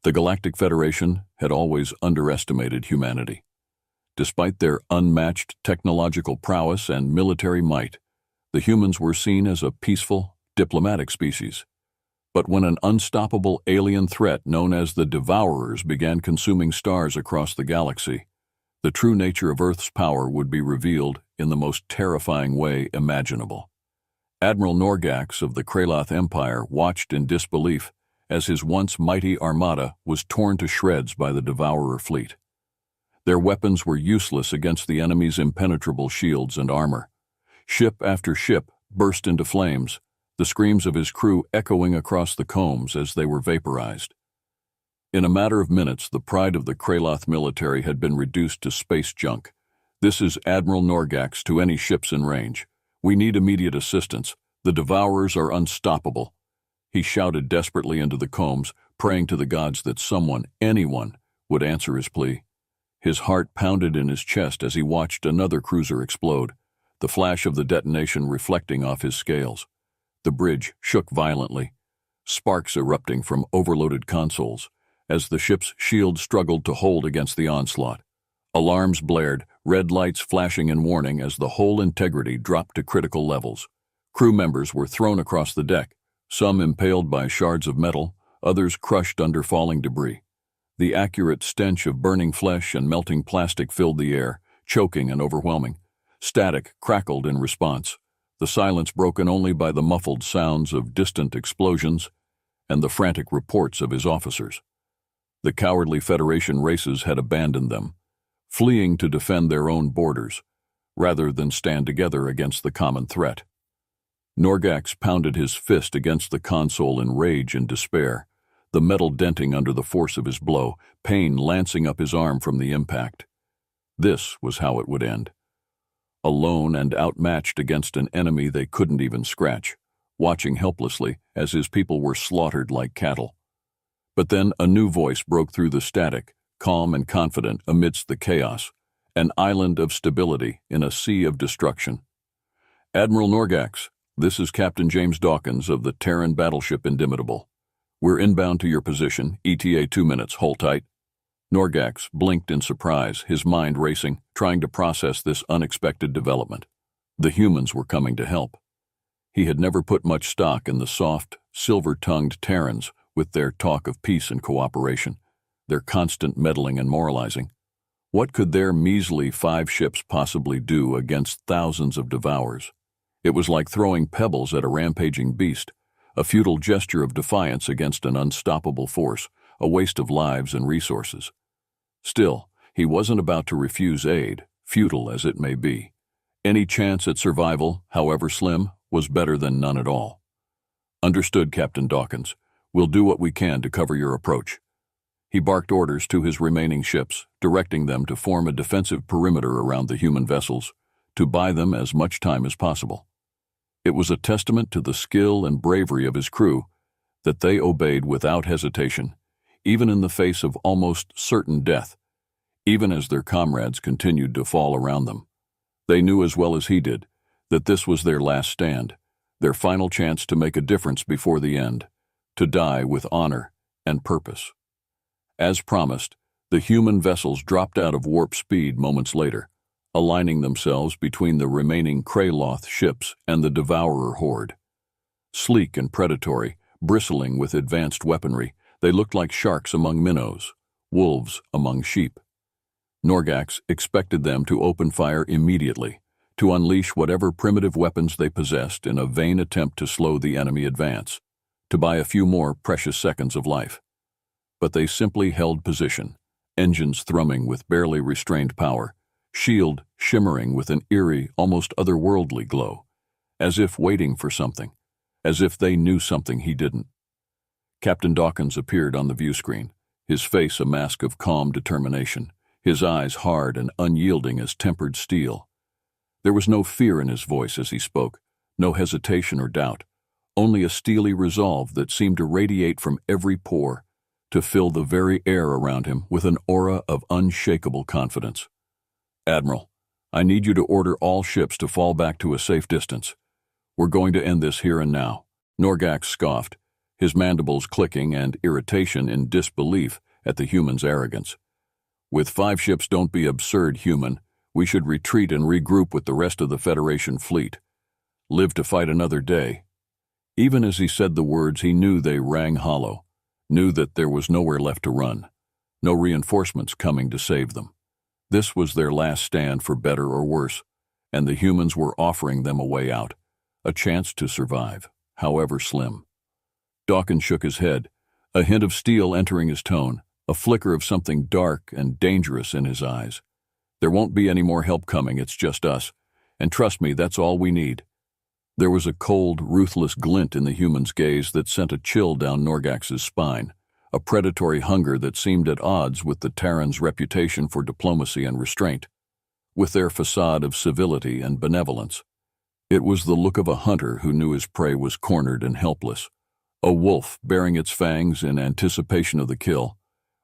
The Galactic Federation had always underestimated humanity. Despite their unmatched technological prowess and military might, the humans were seen as a peaceful, diplomatic species. But when an unstoppable alien threat known as the Devourers began consuming stars across the galaxy, the true nature of Earth's power would be revealed in the most terrifying way imaginable. Admiral Norgax of the Kraloth Empire watched in disbelief as his once mighty armada was torn to shreds by the Devourer fleet. Their weapons were useless against the enemy's impenetrable shields and armor. Ship after ship burst into flames, the screams of his crew echoing across the combs as they were vaporized. In a matter of minutes, the pride of the Kraloth military had been reduced to space junk. "This is Admiral Norgax to any ships in range. We need immediate assistance. The Devourers are unstoppable." He shouted desperately into the combs, praying to the gods that someone, anyone, would answer his plea. His heart pounded in his chest as he watched another cruiser explode, the flash of the detonation reflecting off his scales. The bridge shook violently, sparks erupting from overloaded consoles, as the ship's shield struggled to hold against the onslaught. Alarms blared, red lights flashing in warning as the whole integrity dropped to critical levels. Crew members were thrown across the deck, some impaled by shards of metal, others crushed under falling debris. The accurate stench of burning flesh and melting plastic filled the air, choking and overwhelming. Static crackled in response, the silence broken only by the muffled sounds of distant explosions and the frantic reports of his officers. The cowardly Federation races had abandoned them, fleeing to defend their own borders, rather than stand together against the common threat. Norgax pounded his fist against the console in rage and despair, the metal denting under the force of his blow, pain lancing up his arm from the impact. This was how it would end. Alone and outmatched against an enemy they couldn't even scratch, watching helplessly as his people were slaughtered like cattle. But then a new voice broke through the static, calm and confident amidst the chaos, an island of stability in a sea of destruction. "Admiral Norgax, this is Captain James Dawkins of the Terran battleship Indomitable. We're inbound to your position, ETA 2 minutes, hold tight." Norgax blinked in surprise, his mind racing, trying to process this unexpected development. The humans were coming to help. He had never put much stock in the soft, silver-tongued Terrans with their talk of peace and cooperation, their constant meddling and moralizing. What could their measly 5 ships possibly do against thousands of Devourers? It was like throwing pebbles at a rampaging beast, a futile gesture of defiance against an unstoppable force, a waste of lives and resources. Still, he wasn't about to refuse aid, futile as it may be. Any chance at survival, however slim, was better than none at all. "Understood, Captain Dawkins. We'll do what we can to cover your approach." He barked orders to his remaining ships, directing them to form a defensive perimeter around the human vessels, to buy them as much time as possible. It was a testament to the skill and bravery of his crew that they obeyed without hesitation, even in the face of almost certain death, even as their comrades continued to fall around them. They knew as well as he did that this was their last stand, their final chance to make a difference before the end, to die with honor and purpose. As promised, the human vessels dropped out of warp speed moments later, aligning themselves between the remaining Kraloth ships and the Devourer horde. Sleek and predatory, bristling with advanced weaponry, they looked like sharks among minnows, wolves among sheep. Norgax expected them to open fire immediately, to unleash whatever primitive weapons they possessed in a vain attempt to slow the enemy advance, to buy a few more precious seconds of life. But they simply held position, engines thrumming with barely restrained power, shield shimmering with an eerie, almost otherworldly glow, as if waiting for something, as if they knew something he didn't. Captain Dawkins appeared on the viewscreen, his face a mask of calm determination, his eyes hard and unyielding as tempered steel. There was no fear in his voice as he spoke, no hesitation or doubt, only a steely resolve that seemed to radiate from every pore, to fill the very air around him with an aura of unshakable confidence. "Admiral, I need you to order all ships to fall back to a safe distance. We're going to end this here and now." Norgax scoffed, his mandibles clicking and irritation in disbelief at the human's arrogance. "With 5 ships, don't be absurd, human. We should retreat and regroup with the rest of the Federation fleet. Live to fight another day." Even as he said the words, he knew they rang hollow, knew that there was nowhere left to run, no reinforcements coming to save them. This was their last stand for better or worse, and the humans were offering them a way out, a chance to survive, however slim. Dawkins shook his head, a hint of steel entering his tone, a flicker of something dark and dangerous in his eyes. "There won't be any more help coming, it's just us. And trust me, that's all we need." There was a cold, ruthless glint in the human's gaze that sent a chill down Norgax's spine, a predatory hunger that seemed at odds with the Terran's reputation for diplomacy and restraint, with their facade of civility and benevolence. It was the look of a hunter who knew his prey was cornered and helpless, a wolf baring its fangs in anticipation of the kill,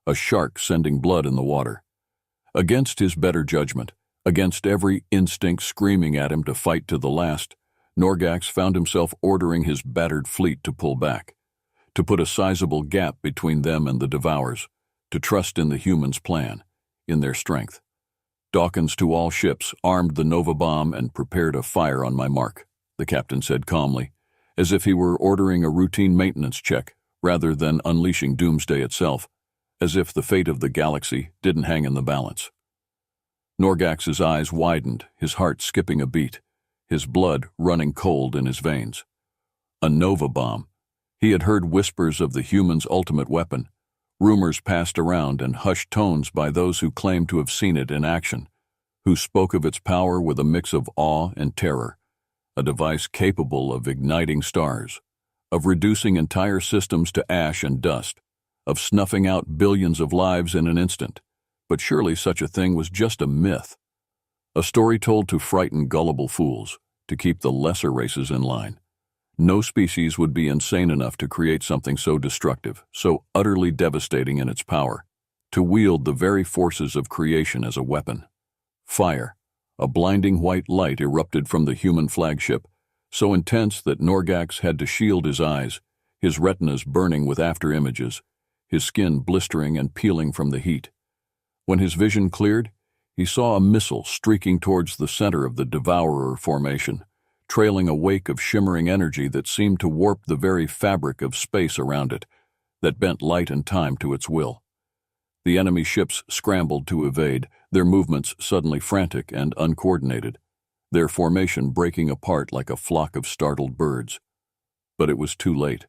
a shark sending blood in the water. Against his better judgment, against every instinct screaming at him to fight to the last, Norgax found himself ordering his battered fleet to pull back, to put a sizable gap between them and the Devourers, to trust in the humans' plan, in their strength. "Dawkins, to all ships, armed the Nova bomb and prepare to fire on my mark," the captain said calmly, as if he were ordering a routine maintenance check rather than unleashing doomsday itself, as if the fate of the galaxy didn't hang in the balance. Norgax's eyes widened, his heart skipping a beat, his blood running cold in his veins. A Nova bomb. He had heard whispers of the human's ultimate weapon, rumors passed around and hushed tones by those who claimed to have seen it in action, who spoke of its power with a mix of awe and terror, a device capable of igniting stars, of reducing entire systems to ash and dust, of snuffing out billions of lives in an instant. But surely such a thing was just a myth, a story told to frighten gullible fools, to keep the lesser races in line. No species would be insane enough to create something so destructive, so utterly devastating in its power, to wield the very forces of creation as a weapon. Fire, a blinding white light erupted from the human flagship, so intense that Norgax had to shield his eyes, his retinas burning with after-images, his skin blistering and peeling from the heat. When his vision cleared, he saw a missile streaking towards the center of the Devourer formation, trailing a wake of shimmering energy that seemed to warp the very fabric of space around it, that bent light and time to its will. The enemy ships scrambled to evade, their movements suddenly frantic and uncoordinated, their formation breaking apart like a flock of startled birds. But it was too late,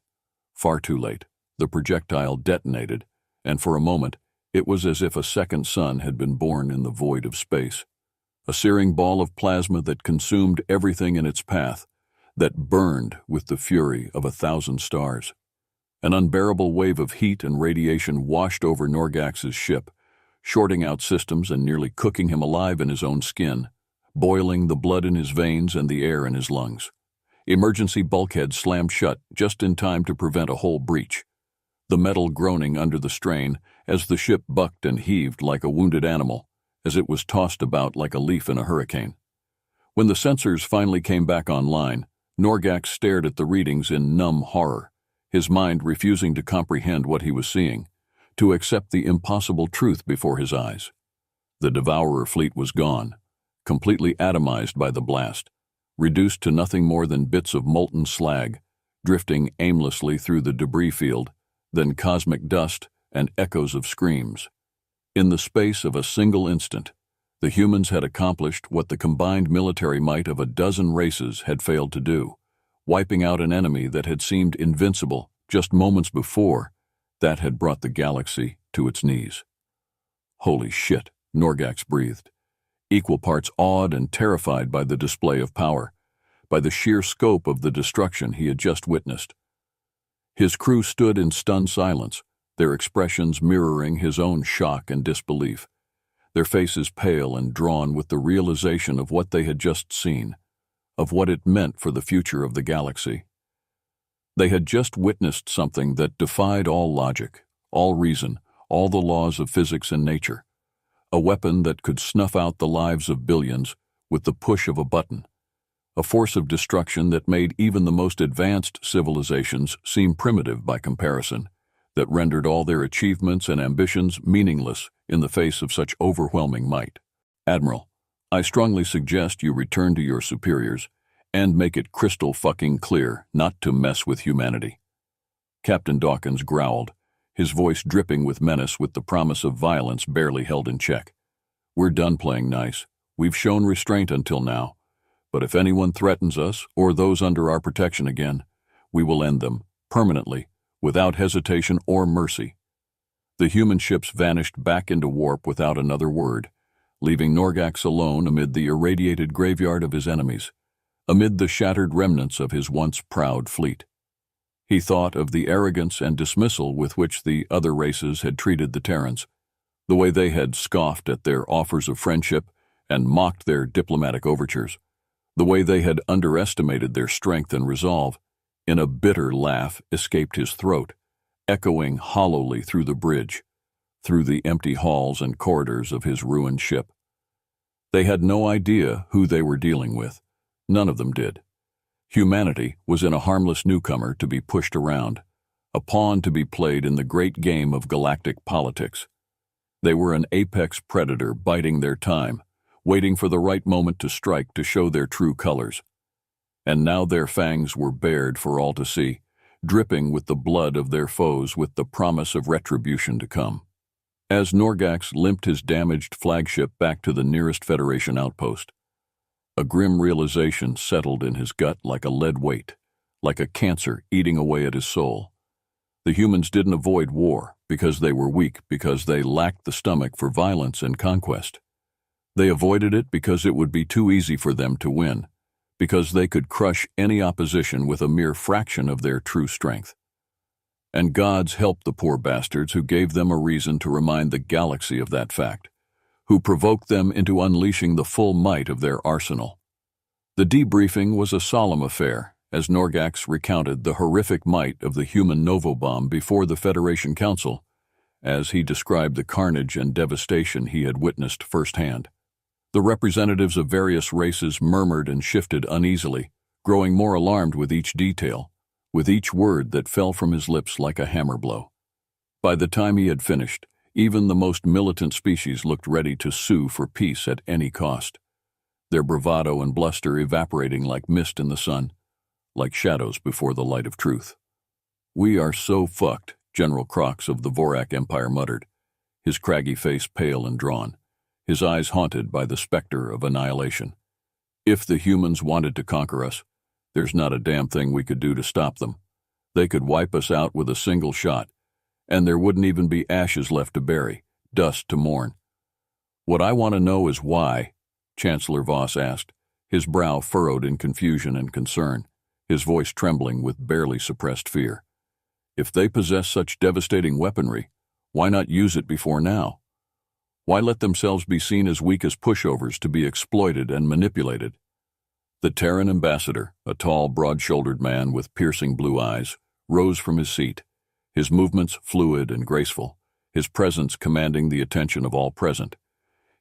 far too late. The projectile detonated, and for a moment, it was as if a second sun had been born in the void of space. A searing ball of plasma that consumed everything in its path, that burned with the fury of 1,000 stars. An unbearable wave of heat and radiation washed over Norgax's ship, shorting out systems and nearly cooking him alive in his own skin, boiling the blood in his veins and the air in his lungs. Emergency bulkheads slammed shut just in time to prevent a whole breach, the metal groaning under the strain as the ship bucked and heaved like a wounded animal, as it was tossed about like a leaf in a hurricane. When the sensors finally came back online, Norgax stared at the readings in numb horror, his mind refusing to comprehend what he was seeing, to accept the impossible truth before his eyes. The Devourer fleet was gone, completely atomized by the blast, reduced to nothing more than bits of molten slag, drifting aimlessly through the debris field, then cosmic dust and echoes of screams. In the space of a single instant, the humans had accomplished what the combined military might of a dozen races had failed to do, wiping out an enemy that had seemed invincible just moments before, that had brought the galaxy to its knees. Holy shit, Norgax breathed, equal parts awed and terrified by the display of power, by the sheer scope of the destruction he had just witnessed. His crew stood in stunned silence, their expressions mirroring his own shock and disbelief, their faces pale and drawn with the realization of what they had just seen, of what it meant for the future of the galaxy. They had just witnessed something that defied all logic, all reason, all the laws of physics and nature, a weapon that could snuff out the lives of billions with the push of a button, a force of destruction that made even the most advanced civilizations seem primitive by comparison, that rendered all their achievements and ambitions meaningless in the face of such overwhelming might. Admiral, I strongly suggest you return to your superiors and make it crystal fucking clear not to mess with humanity. Captain Dawkins growled, his voice dripping with menace with the promise of violence barely held in check. We're done playing nice. We've shown restraint until now. But if anyone threatens us or those under our protection again, we will end them, permanently, without hesitation or mercy. The human ships vanished back into warp without another word, leaving Norgax alone amid the irradiated graveyard of his enemies, amid the shattered remnants of his once proud fleet. He thought of the arrogance and dismissal with which the other races had treated the Terrans, the way they had scoffed at their offers of friendship and mocked their diplomatic overtures, the way they had underestimated their strength and resolve. In a bitter laugh escaped his throat, echoing hollowly through the bridge, through the empty halls and corridors of his ruined ship. They had no idea who they were dealing with. None of them did. Humanity was in a harmless newcomer to be pushed around, a pawn to be played in the great game of galactic politics. They were an apex predator biding their time, waiting for the right moment to strike to show their true colors. And now their fangs were bared for all to see, dripping with the blood of their foes with the promise of retribution to come. As Norgax limped his damaged flagship back to the nearest Federation outpost, a grim realization settled in his gut like a lead weight, like a cancer eating away at his soul. The humans didn't avoid war because they were weak, because they lacked the stomach for violence and conquest. They avoided it because it would be too easy for them to win, because they could crush any opposition with a mere fraction of their true strength. And gods helped the poor bastards who gave them a reason to remind the galaxy of that fact, who provoked them into unleashing the full might of their arsenal. The debriefing was a solemn affair, as Norgax recounted the horrific might of the human Novobomb before the Federation Council, as he described the carnage and devastation he had witnessed firsthand. The representatives of various races murmured and shifted uneasily, growing more alarmed with each detail, with each word that fell from his lips like a hammer blow. By the time he had finished, even the most militant species looked ready to sue for peace at any cost, their bravado and bluster evaporating like mist in the sun, like shadows before the light of truth. "We are so fucked," General Crox of the Vorak Empire muttered, his craggy face pale and drawn, his eyes haunted by the specter of annihilation. "If the humans wanted to conquer us, there's not a damn thing we could do to stop them. They could wipe us out with a single shot, and there wouldn't even be ashes left to bury, dust to mourn. What I want to know is why," Chancellor Voss asked, his brow furrowed in confusion and concern, his voice trembling with barely suppressed fear. "If they possess such devastating weaponry, why not use it before now? Why let themselves be seen as weak as pushovers to be exploited and manipulated?" The Terran ambassador, a tall, broad-shouldered man with piercing blue eyes, rose from his seat, his movements fluid and graceful, his presence commanding the attention of all present.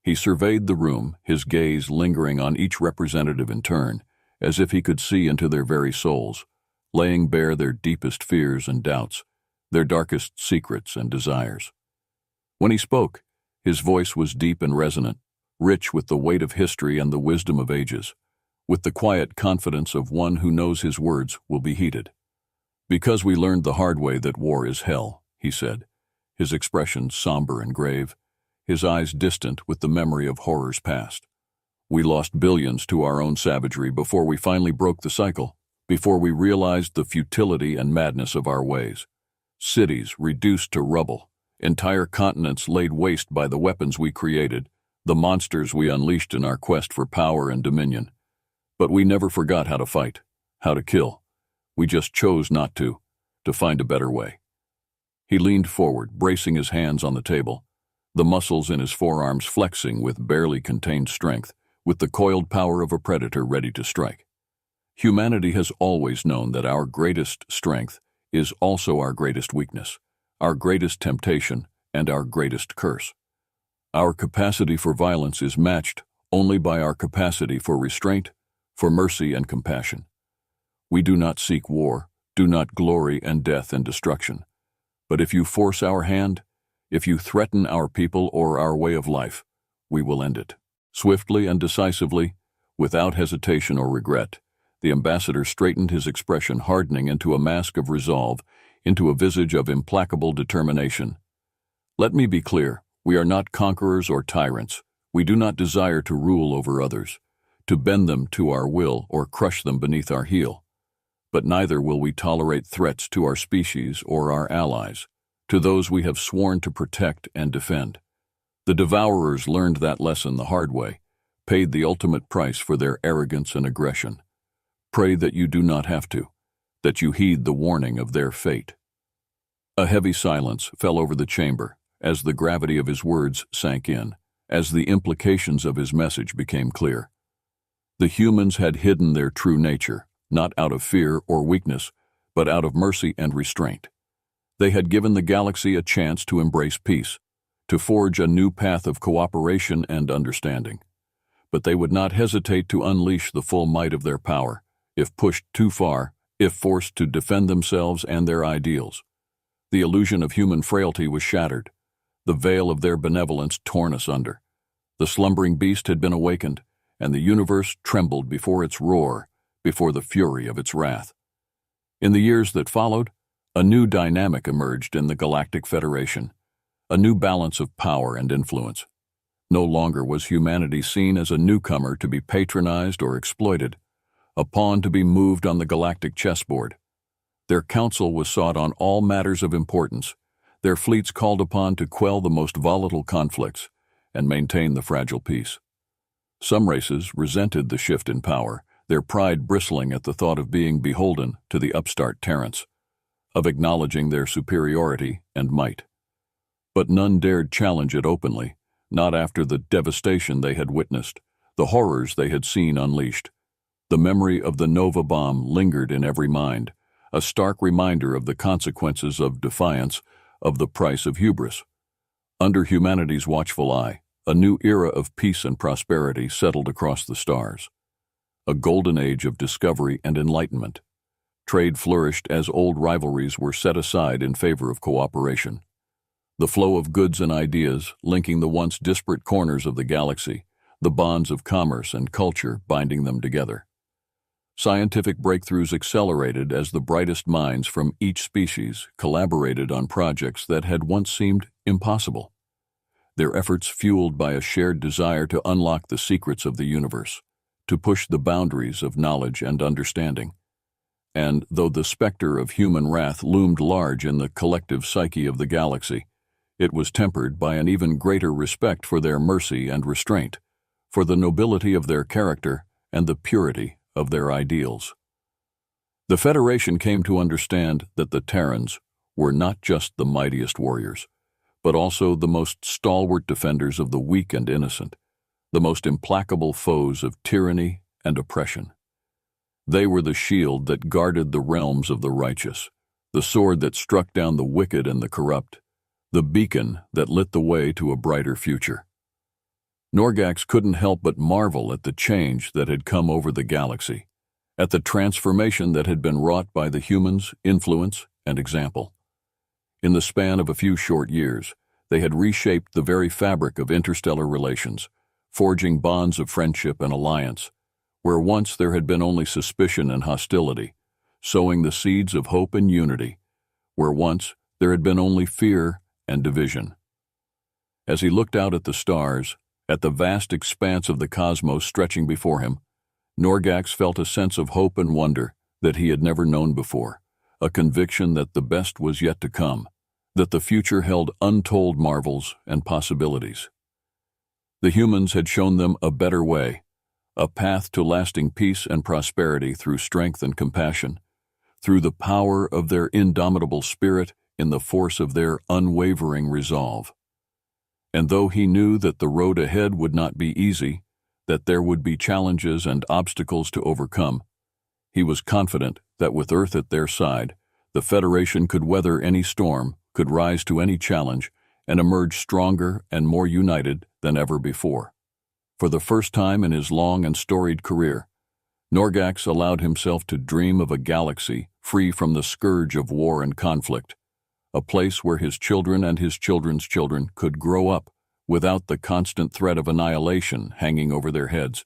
He surveyed the room, his gaze lingering on each representative in turn, as if he could see into their very souls, laying bare their deepest fears and doubts, their darkest secrets and desires. When he spoke, his voice was deep and resonant, rich with the weight of history and the wisdom of ages, with the quiet confidence of one who knows his words will be heeded. "Because we learned the hard way that war is hell," he said, his expression somber and grave, his eyes distant with the memory of horrors past. "We lost billions to our own savagery before we finally broke the cycle, before we realized the futility and madness of our ways. Cities reduced to rubble, entire continents laid waste by the weapons we created, the monsters we unleashed in our quest for power and dominion. But we never forgot how to fight, how to kill. We just chose not to find a better way." He leaned forward, bracing his hands on the table, the muscles in his forearms flexing with barely contained strength, with the coiled power of a predator ready to strike. "Humanity has always known that our greatest strength is also our greatest weakness, our greatest temptation, and our greatest curse. Our capacity for violence is matched only by our capacity for restraint, for mercy and compassion. We do not seek war, do not glory in death and destruction. But if you force our hand, if you threaten our people or our way of life, we will end it. Swiftly and decisively, without hesitation or regret, the ambassador straightened his expression, hardening into a mask of resolve, into a visage of implacable determination. Let me be clear, we are not conquerors or tyrants. We do not desire to rule over others, to bend them to our will or crush them beneath our heel. But neither will we tolerate threats to our species or our allies, to those we have sworn to protect and defend. The devourers learned that lesson the hard way, paid the ultimate price for their arrogance and aggression. Pray that you do not have to, that you heed the warning of their fate. A heavy silence fell over the chamber as the gravity of his words sank in, as the implications of his message became clear. The humans had hidden their true nature, not out of fear or weakness, but out of mercy and restraint. They had given the galaxy a chance to embrace peace, to forge a new path of cooperation and understanding. But they would not hesitate to unleash the full might of their power, if pushed too far, if forced to defend themselves and their ideals. The illusion of human frailty was shattered, the veil of their benevolence torn asunder. The slumbering beast had been awakened, and the universe trembled before its roar, before the fury of its wrath. In the years that followed, a new dynamic emerged in the Galactic Federation, a new balance of power and influence. No longer was humanity seen as a newcomer to be patronized or exploited, a pawn to be moved on the galactic chessboard. Their counsel was sought on all matters of importance, their fleets called upon to quell the most volatile conflicts and maintain the fragile peace. Some races resented the shift in power, their pride bristling at the thought of being beholden to the upstart Terrans, of acknowledging their superiority and might. But none dared challenge it openly, not after the devastation they had witnessed, the horrors they had seen unleashed. The memory of the Nova bomb lingered in every mind, a stark reminder of the consequences of defiance, of the price of hubris. Under humanity's watchful eye, a new era of peace and prosperity settled across the stars. A golden age of discovery and enlightenment. Trade flourished as old rivalries were set aside in favor of cooperation. The flow of goods and ideas, linking the once disparate corners of the galaxy, the bonds of commerce and culture binding them together. Scientific breakthroughs accelerated as the brightest minds from each species collaborated on projects that had once seemed impossible. Their efforts fueled by a shared desire to unlock the secrets of the universe, to push the boundaries of knowledge and understanding. And though the specter of human wrath loomed large in the collective psyche of the galaxy, it was tempered by an even greater respect for their mercy and restraint, for the nobility of their character and the purity of their ideals. The Federation came to understand that the Terrans were not just the mightiest warriors, but also the most stalwart defenders of the weak and innocent, the most implacable foes of tyranny and oppression. They were the shield that guarded the realms of the righteous, the sword that struck down the wicked and the corrupt, the beacon that lit the way to a brighter future. Norgax couldn't help but marvel at the change that had come over the galaxy, at the transformation that had been wrought by the humans' influence and example. In the span of a few short years, they had reshaped the very fabric of interstellar relations, forging bonds of friendship and alliance, where once there had been only suspicion and hostility, sowing the seeds of hope and unity, where once there had been only fear and division. As he looked out at the stars, at the vast expanse of the cosmos stretching before him, Norgax felt a sense of hope and wonder that he had never known before, a conviction that the best was yet to come, that the future held untold marvels and possibilities. The humans had shown them a better way, a path to lasting peace and prosperity through strength and compassion, through the power of their indomitable spirit in the force of their unwavering resolve. And though he knew that the road ahead would not be easy, that there would be challenges and obstacles to overcome, he was confident that with Earth at their side, the Federation could weather any storm, could rise to any challenge, and emerge stronger and more united than ever before. For the first time in his long and storied career, Norgax allowed himself to dream of a galaxy free from the scourge of war and conflict, a place where his children and his children's children could grow up without the constant threat of annihilation hanging over their heads,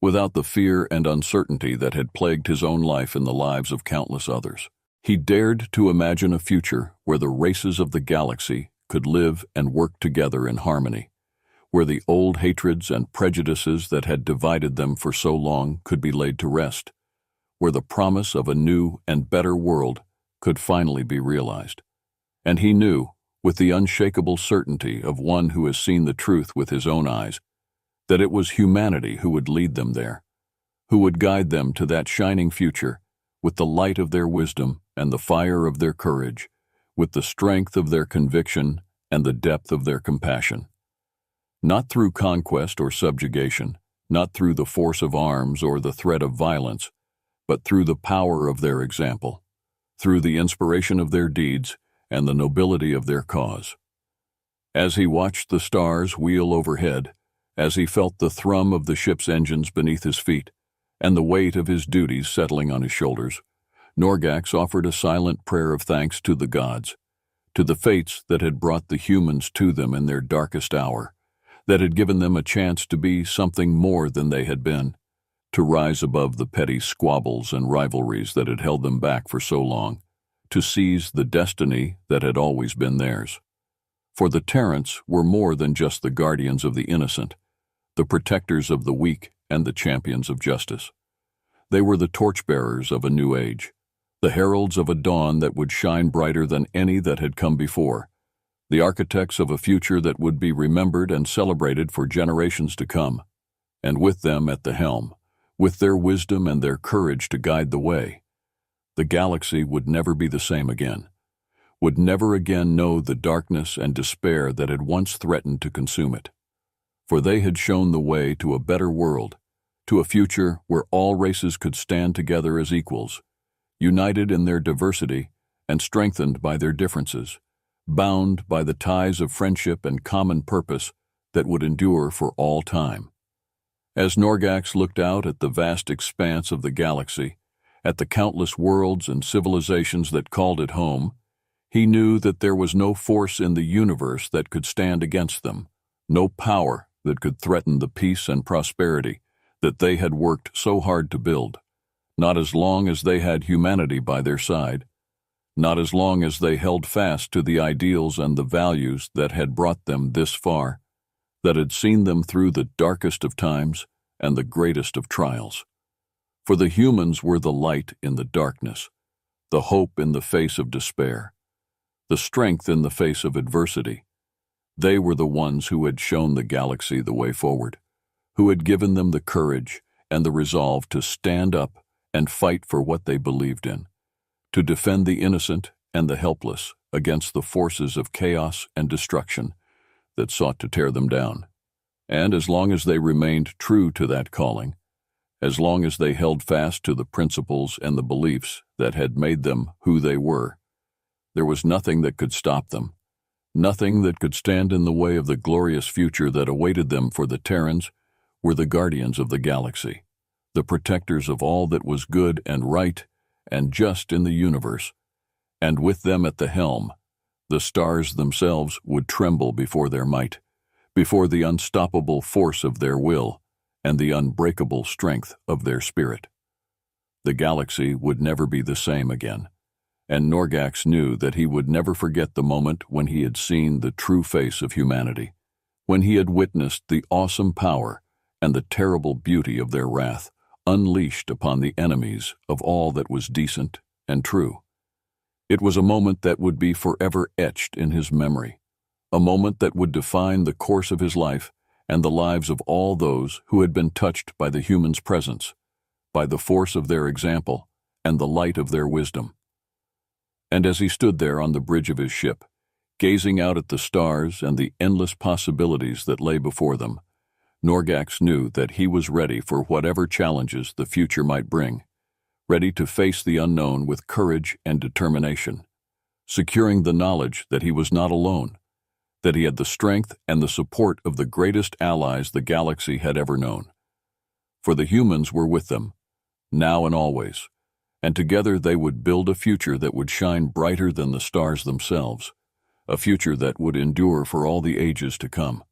without the fear and uncertainty that had plagued his own life and the lives of countless others. He dared to imagine a future where the races of the galaxy could live and work together in harmony, where the old hatreds and prejudices that had divided them for so long could be laid to rest, where the promise of a new and better world could finally be realized. And he knew, with the unshakable certainty of one who has seen the truth with his own eyes, that it was humanity who would lead them there, who would guide them to that shining future with the light of their wisdom and the fire of their courage, with the strength of their conviction and the depth of their compassion. Not through conquest or subjugation, not through the force of arms or the threat of violence, but through the power of their example, through the inspiration of their deeds and the nobility of their cause. As he watched the stars wheel overhead, as he felt the thrum of the ship's engines beneath his feet, and the weight of his duties settling on his shoulders, Norgax offered a silent prayer of thanks to the gods, to the fates that had brought the humans to them in their darkest hour, that had given them a chance to be something more than they had been, to rise above the petty squabbles and rivalries that had held them back for so long, to seize the destiny that had always been theirs. For the Terrans were more than just the guardians of the innocent, the protectors of the weak and the champions of justice. They were the torchbearers of a new age, the heralds of a dawn that would shine brighter than any that had come before, the architects of a future that would be remembered and celebrated for generations to come. And with them at the helm, with their wisdom and their courage to guide the way, the galaxy would never be the same again, would never again know the darkness and despair that had once threatened to consume it. For they had shown the way to a better world, to a future where all races could stand together as equals, united in their diversity and strengthened by their differences, bound by the ties of friendship and common purpose that would endure for all time. As Norgax looked out at the vast expanse of the galaxy, at the countless worlds and civilizations that called it home, he knew that there was no force in the universe that could stand against them, no power that could threaten the peace and prosperity that they had worked so hard to build, not as long as they had humanity by their side, not as long as they held fast to the ideals and the values that had brought them this far, that had seen them through the darkest of times and the greatest of trials. For the humans were the light in the darkness, the hope in the face of despair, the strength in the face of adversity. They were the ones who had shown the galaxy the way forward, who had given them the courage and the resolve to stand up and fight for what they believed in, to defend the innocent and the helpless against the forces of chaos and destruction that sought to tear them down. And as long as they remained true to that calling, as long as they held fast to the principles and the beliefs that had made them who they were, there was nothing that could stop them, nothing that could stand in the way of the glorious future that awaited them. For the Terrans were the guardians of the galaxy, the protectors of all that was good and right and just in the universe, and with them at the helm, the stars themselves would tremble before their might, before the unstoppable force of their will and the unbreakable strength of their spirit. The galaxy would never be the same again, and Norgax knew that he would never forget the moment when he had seen the true face of humanity, when he had witnessed the awesome power and the terrible beauty of their wrath unleashed upon the enemies of all that was decent and true. It was a moment that would be forever etched in his memory, a moment that would define the course of his life and the lives of all those who had been touched by the human's presence, by the force of their example and the light of their wisdom. And as he stood there on the bridge of his ship, gazing out at the stars and the endless possibilities that lay before them, Norgax knew that he was ready for whatever challenges the future might bring, ready to face the unknown with courage and determination, securing the knowledge that he was not alone, that he had the strength and the support of the greatest allies the galaxy had ever known. For the humans were with them, now and always, and together they would build a future that would shine brighter than the stars themselves, a future that would endure for all the ages to come.